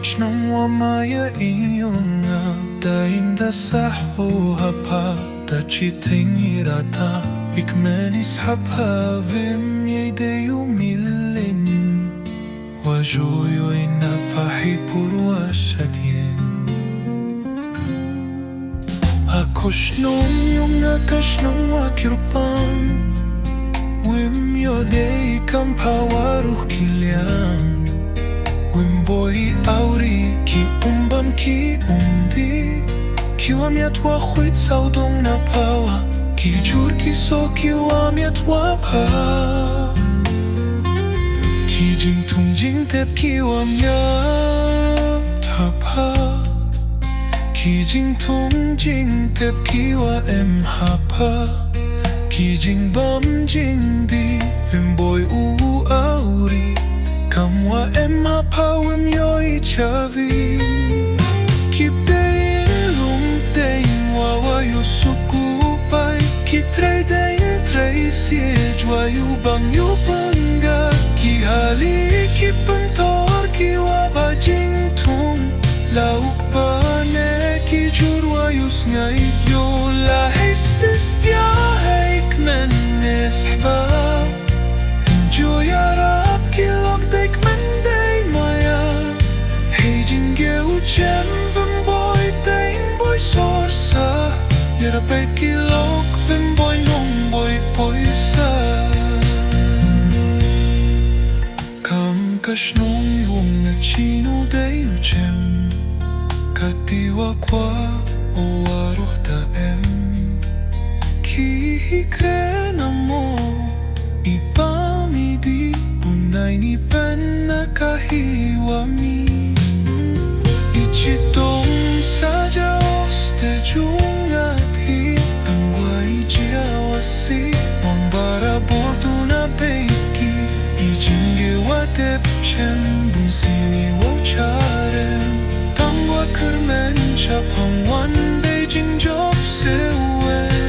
Kuchnam wa maya iyonga Daim da sahuha pa Da chitinirata Ikmen ishabha Vim yedeyu milin Wajoyo inafahi purwa shadien Akushnum yunga kashnum wa kirpan Wim yodei kampawaruh kilian Wim boy auri ki umbam ki umdi Ki wamiat wa khwit saudong na pawa Ki jur ki so ki wamiat wa pa Ki jing tung jing tep ki wamiat ha pa Ki jing tung jing tep ki wa em ha pa Ki jing bam jing di Vim boy u auri Kam wa em ha pa wim yo I chavi Kip dein lum dein wa yo suku pai Ki trei dein trei siej wa yu bang yu banga Ki hali ki pentor ki wa ba jing tung Lauk pa ne ki jur wa yu sngai yo La hissis dia heik men nisba Jo ya rab ki lok dek men day maya Hey jinge u chem vim boy dein boy sorsa Yara bait ki lok vim boy nong boy poisa Kam kashnong yung na chino day u chem Katiwa kwa o aruh da em Ki hikre na mo Ipamidi Bunay ni pen na kahiwa mi Ichitong saja oste jungat hi Tangwa ijiawasi Mambara bordo na beitki Ijinge wa depchem Bunsini wa charem Tangwa kermen chapang one day jinjob sewem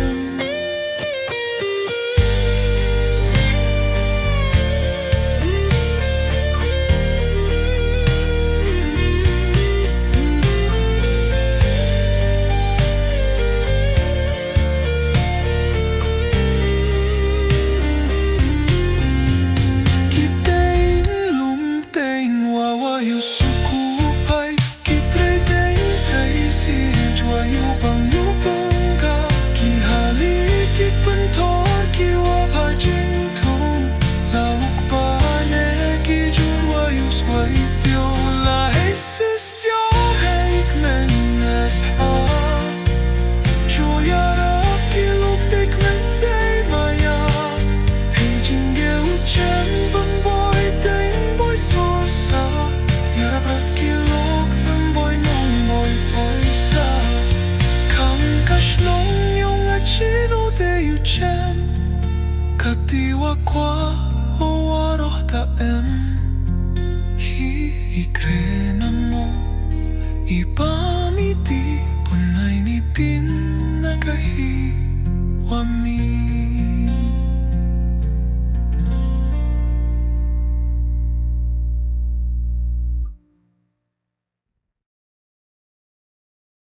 Katiwa kwa o aroh da em Hi ikre na mo Ipamiti Punay ni pin na kahi